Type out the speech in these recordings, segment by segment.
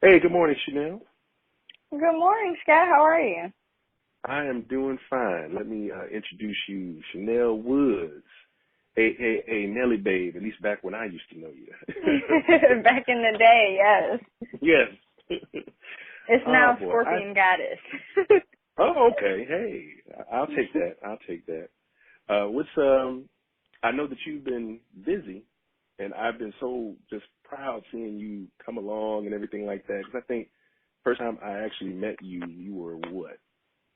Hey, good morning, Shanell. Good morning, Scott. How are you? I am doing fine. Let me introduce you, Shanell Woods, a Nelly Babe, at least back when I used to know you. Back in the day, yes. Yes. It's Oh, now boy. Scorpion Goddess. Oh, okay. Hey, I'll take that. I'll take that. I know that you've been busy, and I've been so just proud seeing you come along and everything like that, because I think first time I actually met you, you were what?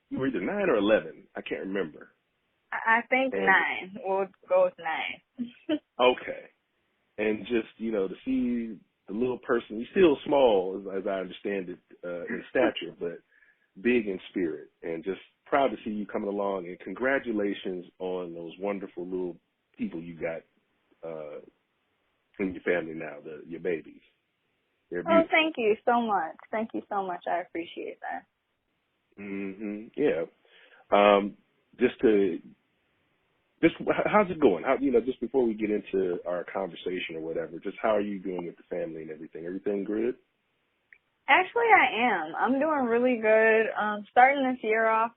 You were either 9 or 11. I can't remember. I think And 9. We'll go with 9. okay, and just to see the little person. You're still small, as I understand it, in stature, but big in spirit. And just proud to see you coming along. And congratulations on those wonderful little people you got in your family now, your babies. They're Oh, beautiful. thank you so much. Thank you so much. I appreciate that. Yeah. Just how's it going? Just before we get into our conversation or whatever, just how are you doing with the family and everything? Everything good? Actually, I am. I'm doing really good. Starting this year off,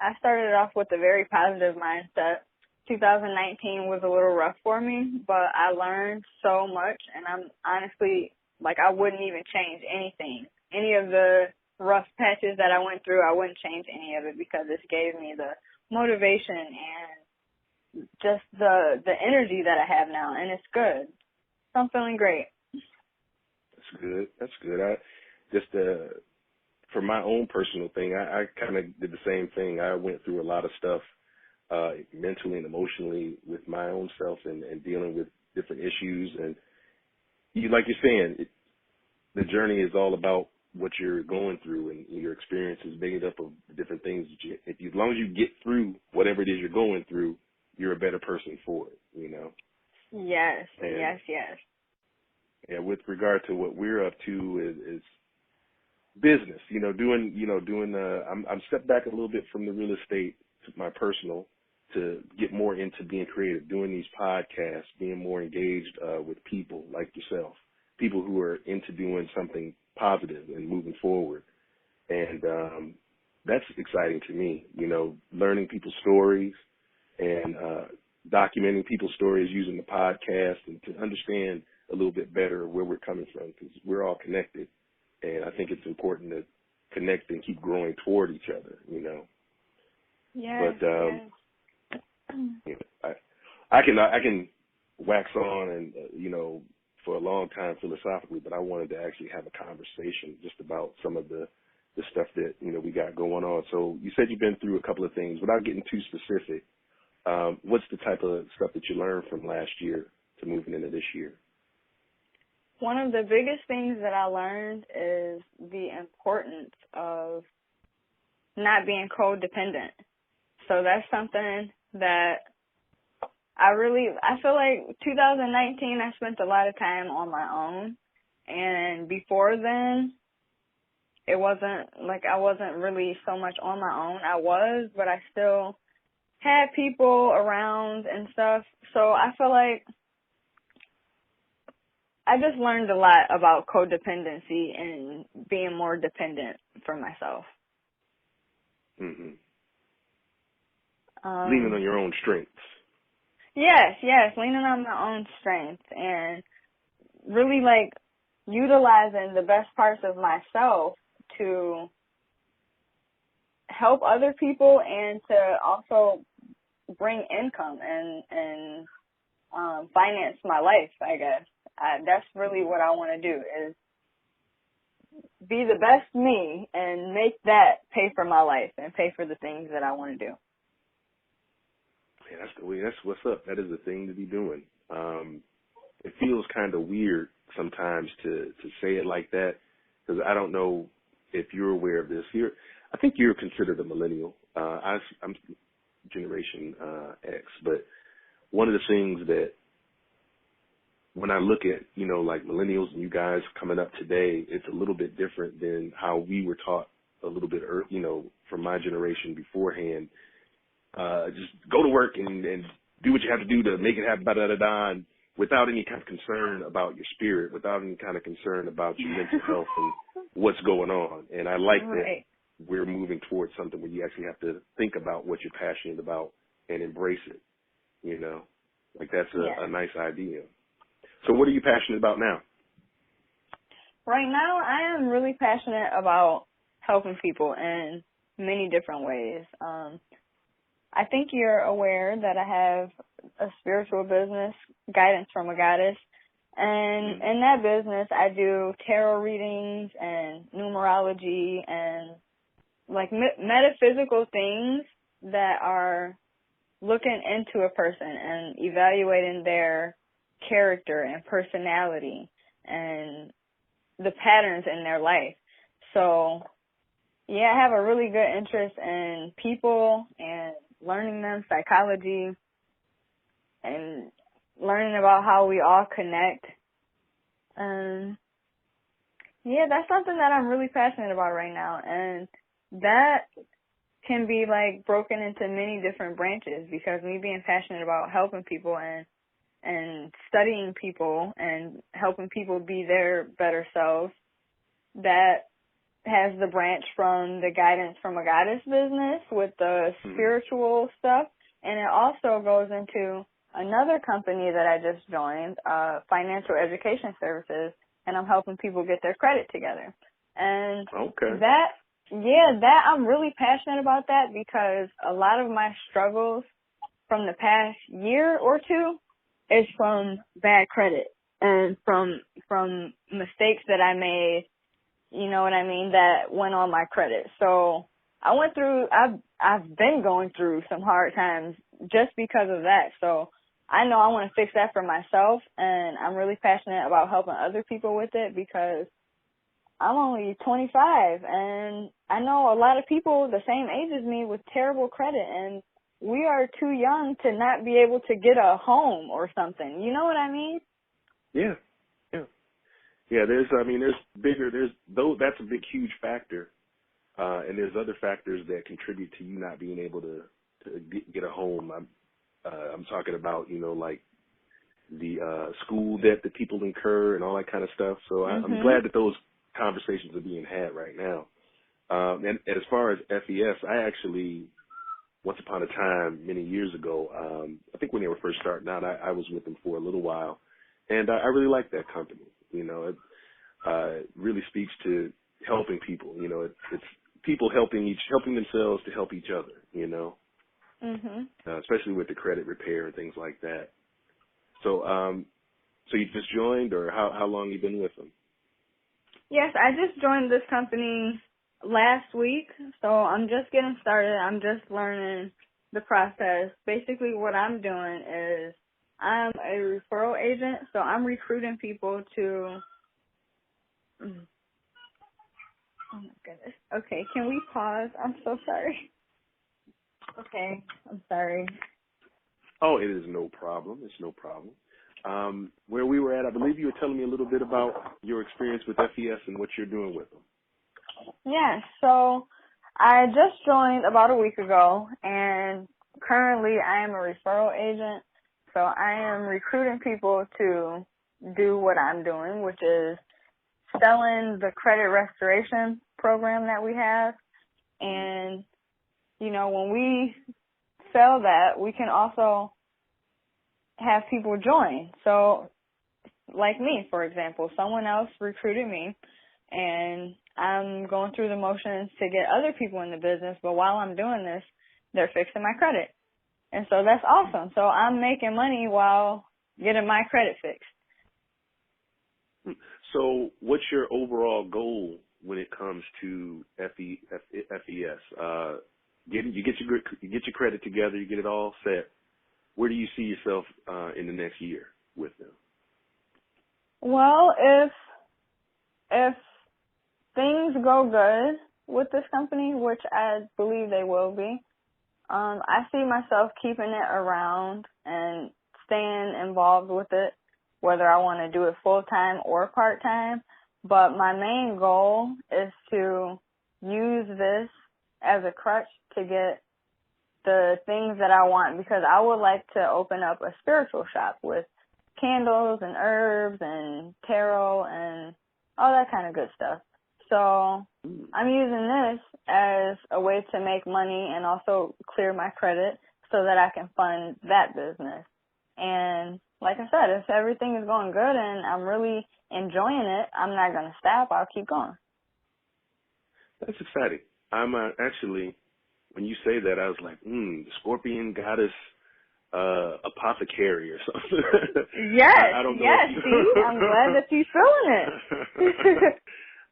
I started off with a very positive mindset. 2019 was a little rough for me, but I learned so much, and I'm honestly, I wouldn't even change anything. Any of the rough patches that I went through, I wouldn't change any of it because it gave me the motivation and just the energy that I have now, and it's good. So I'm feeling great. That's good. That's good. I just for my own personal thing, I kind of did the same thing. I went through a lot of stuff mentally and emotionally with my own self and dealing with different issues. And like you're saying, the journey is all about what you're going through and your experience is made up of different things. As long as you get through whatever it is you're going through, you're a better person for it, Yes, And, yes. and with regard to what we're up to is business, I'm stepped back a little bit from the real estate to my personal to get more into being creative, doing these podcasts, being more engaged with people like yourself, people who are into doing something positive and moving forward. And that's exciting to me, learning people's stories and documenting people's stories using the podcast and to understand a little bit better where we're coming from because we're all connected. And I think it's important to connect and keep growing toward each other, Yes, But yes. I can wax on and for a long time philosophically, but I wanted to actually have a conversation just about some of the stuff that we got going on. So you said you've been through a couple of things. Without getting too specific, what's the type of stuff that you learned from last year to moving into this year? One of the biggest things that I learned is the importance of not being codependent. So that's something that I feel like 2019 I spent a lot of time on my own. And before then, it wasn't I wasn't really so much on my own. I was, but I still had people around and stuff. So I feel like I just learned a lot about codependency and being more dependent for myself. Mm-hmm. Leaning on your own strengths. Yes, leaning on my own strength and really utilizing the best parts of myself to help other people and to also bring income and finance my life, I guess. That's really what I want to do is be the best me and make that pay for my life and pay for the things that I want to do. Yeah, that's what's up. That is the thing to be doing. It feels kind of weird sometimes to say it like that because I don't know if you're aware of this. I think you're considered a millennial. I'm Generation X, but one of the things that when I look at, millennials and you guys coming up today, it's a little bit different than how we were taught a little bit, from my generation beforehand. Just go to work and do what you have to do to make it happen, and without any kind of concern about your spirit, without any kind of concern about your mental health what's going on. And I like that Right. we're moving towards something where you actually have to think about what you're passionate about and embrace it, you know. Like that's Yes. a nice idea. So what are you passionate about now? Right now, I am really passionate about helping people in many different ways. I think you're aware that I have a spiritual business, Guidance from a Goddess. And in that business, I do tarot readings and numerology and like metaphysical things that are looking into a person and evaluating their character and personality and the patterns in their life. So, yeah, I have a really good interest in people and learning them, psychology, and learning about how we all connect. Yeah, that's something that I'm really passionate about right now. And that can be like broken into many different branches, because me being passionate about helping people and studying people and helping people be their better selves, that has the branch from the Guidance from a Goddess business with the spiritual stuff. And it also goes into another company that I just joined, Financial Education Services, and I'm helping people get their credit together. And that I'm really passionate about that, because a lot of my struggles from the past year or two is from bad credit and from mistakes that I made, you know what I mean, that went on my credit. So I've been going through some hard times just because of that. So I know I want to fix that for myself, and I'm really passionate about helping other people with it, because I'm only 25, and I know a lot of people the same age as me with terrible credit, and we are too young to not be able to get a home or something. You know what I mean? Yeah. That's a big, huge factor. And there's other factors that contribute to you not being able to get a home. I'm talking about, you know, like the school debt that people incur and all that kind of stuff. So I'm glad that those conversations are being had right now. And as far as FES, I actually, once upon a time, many years ago, I think when they were first starting out, I was with them for a little while, and I really liked that company. You know, it really speaks to helping people. You know, it's people helping themselves to help each other. You know, especially with the credit repair and things like that. So, so you just joined, or how long you been with them? Yes, I just joined this company last week, so I'm just getting started. I'm just learning the process. Basically, what I'm doing is I'm a referral agent, so I'm recruiting people to. Oh my goodness. Okay, can we pause? I'm so sorry. Okay, I'm sorry. Oh, it is no problem. It's no problem. Where we were at, I believe you were telling me a little bit about your experience with FES and what you're doing with them. Yeah, so I just joined about a week ago, and currently I am a referral agent. So I am recruiting people to do what I'm doing, which is selling the credit restoration program that we have. And, you know, when we sell that, we can also have people join. So like me, for example, someone else recruited me, and I'm going through the motions to get other people in the business, but while I'm doing this, they're fixing my credit. And so that's awesome. So I'm making money while getting my credit fixed. So what's your overall goal when it comes to FES? You get your credit together, you get it all set. Where do you see yourself in the next year with them? Well, if things go good with this company, which I believe they will be, I see myself keeping it around and staying involved with it, whether I want to do it full-time or part-time. But my main goal is to use this as a crutch to get the things that I want, because I would like to open up a spiritual shop with candles and herbs and tarot and all that kind of good stuff. So Mm. I'm using this as a way to make money and also clear my credit so that I can fund that business. And like I said, if everything is going good and I'm really enjoying it, I'm not going to stop. I'll keep going. That's exciting. I'm actually, when you say that, I was like, Scorpion Goddess apothecary or something. Yes, I don't know. yes. See, I'm glad that you're feeling it.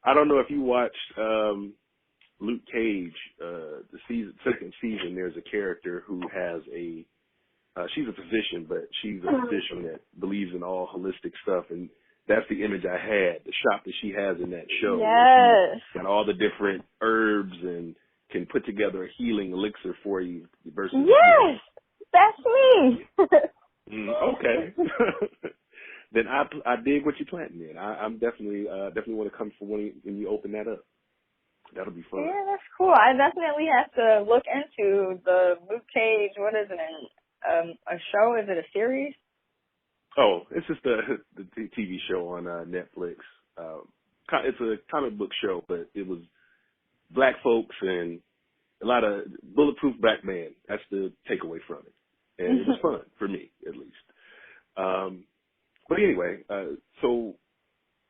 I don't know if you watched Luke Cage, second season. There's a character who has she's a physician, but she's a physician that believes in all holistic stuff, and that's the image I had. The shop that she has in that show, where Yes. she got all the different herbs and can put together a healing elixir for you versus. Yes, that's me. Okay. Then I dig what you're planting in. I'm definitely want to come for when you open that up. That'll be fun. Yeah, that's cool. I definitely have to look into the Luke Cage. What is it? A show? Is it a series? Oh, it's just the TV show on Netflix. It's a comic book show, but it was black folks and a lot of bulletproof black man. That's the takeaway from it, and it was fun for me at least. But anyway, so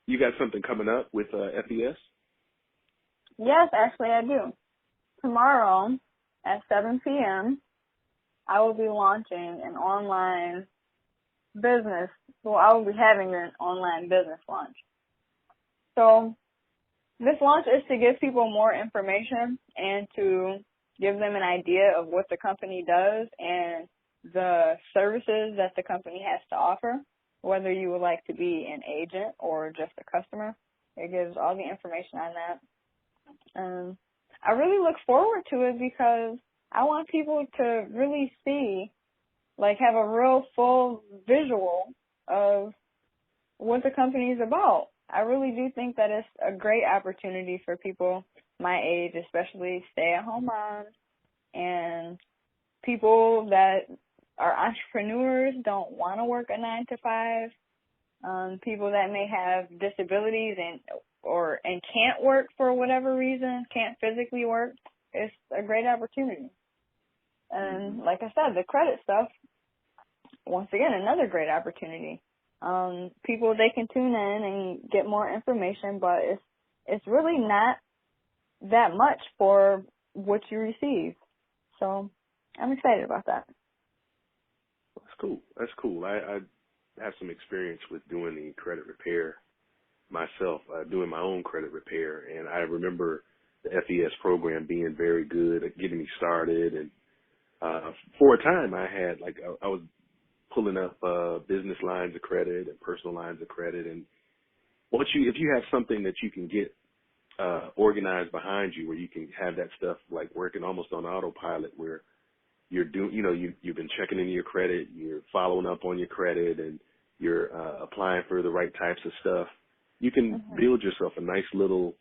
you got something coming up with FES? Yes, actually I do. Tomorrow at 7 p.m., I will be launching an online business. Well, I will be having an online business launch. So this launch is to give people more information and to give them an idea of what the company does and the services that the company has to offer, whether you would like to be an agent or just a customer. It gives all the information on that. I really look forward to it because I want people to really see, like, have a real full visual of what the company is about. I really do think that it's a great opportunity for people my age, especially stay-at-home moms and people that are entrepreneurs, don't want to work a 9 to 5, people that may have disabilities and can't work for whatever reason, can't physically work. It's a great opportunity. And like I said, the credit stuff, once again, another great opportunity. People, they can tune in and get more information, but it's really not that much for what you receive. So I'm excited about that. That's cool. I have some experience with doing the credit repair myself, doing my own credit repair, and I remember the FES program being very good at getting me started. And for a time, I was pulling up business lines of credit and personal lines of credit, and if you have something that you can get organized behind you, where you can have that stuff like working almost on autopilot, where you're doing, you've been checking into your credit, you're following up on your credit, and you're applying for the right types of stuff. You can build yourself a nice little,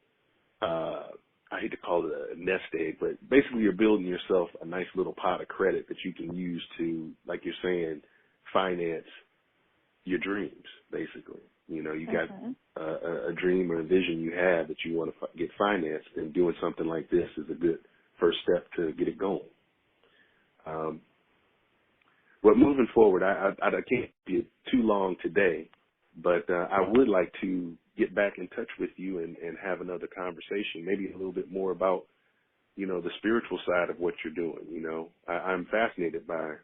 I hate to call it a nest egg, but basically you're building yourself a nice little pot of credit that you can use to, like you're saying, finance your dreams, basically. You got a dream or a vision you have that you want to get financed, and doing something like this is a good first step to get it going. But moving forward, I can't be too long today, but I would like to get back in touch with you and have another conversation, maybe a little bit more about, the spiritual side of what you're doing. I'm fascinated by,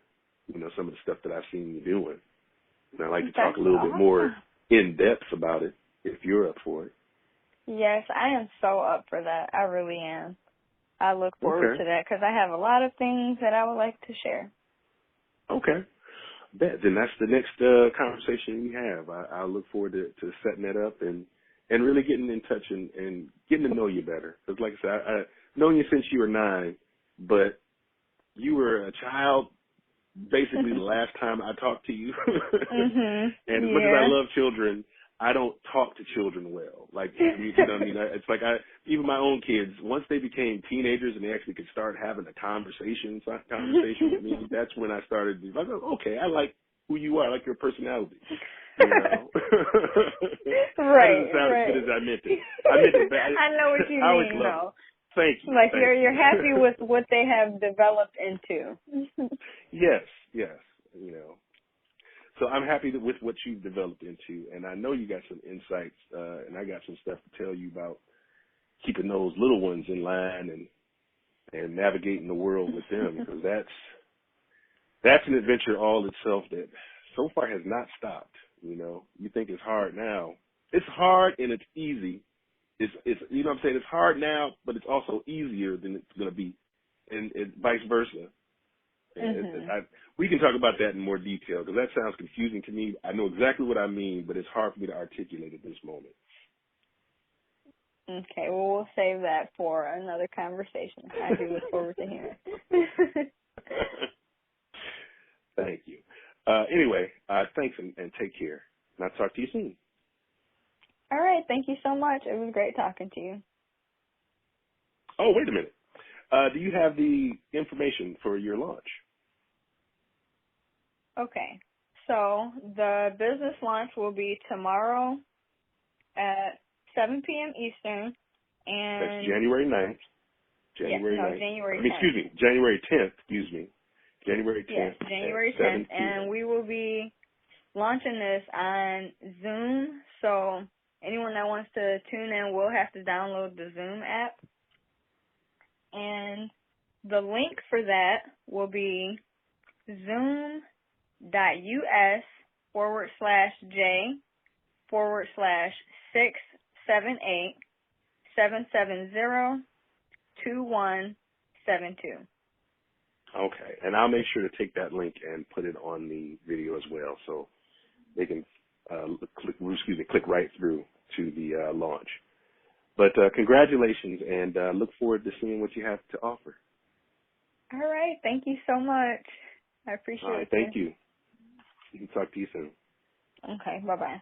some of the stuff that I've seen you doing. And I'd like to talk a little bit more in depth about it if you're up for it. Yes, I am so up for that. I really am. I look forward to that because I have a lot of things that I would like to share. Okay. Then that's the next conversation we have. I look forward to setting that up and really getting in touch and getting to know you better. Because like I said, I've known you since you were 9, but you were a child basically the last time I talked to you. And as much as I love children, I don't talk to children well. Like, you know what I mean? It's like even my own kids, once they became teenagers and they actually could start having a conversation with me, that's when I started, like, okay, I like who you are, I like your personality. You know, that doesn't Right, sound as right. good as I meant it. I meant it bad. I know what you I always mean, love though. it. Thank you. Like Thank you're you. happy with what they have developed into. Yes, yes. You know, so I'm happy with what you've developed into, and I know you got some insights, and I got some stuff to tell you about keeping those little ones in line and navigating the world with them, because that's an adventure all itself that so far has not stopped. You know, you think it's hard now. It's hard and it's easy. It's you know what I'm saying? It's hard now, but it's also easier than it's going to be, and vice versa. And we can talk about that in more detail, because that sounds confusing to me. I know exactly what I mean, but it's hard for me to articulate at this moment. Okay, well, we'll save that for another conversation. I do look forward to hearing. Thank you. Anyway, thanks and take care. And I'll talk to you soon. All right, thank you so much. It was great talking to you. Oh, wait a minute. Do you have the information for your launch? Okay, so the business launch will be tomorrow at 7 p.m. Eastern. And That's January 9th. January 10th. January 10th, excuse me. January 10th. Yes, January 10th. And we will be launching this on Zoom. So anyone that wants to tune in will have to download the Zoom app. And the link for that will be zoom.us/J/678-770-2172. Okay, and I'll make sure to take that link and put it on the video as well, so they can click right through to the launch. But congratulations, and look forward to seeing what you have to offer. All right, thank you so much. I appreciate it. All right, thank you. We can talk to you soon. Okay, bye-bye.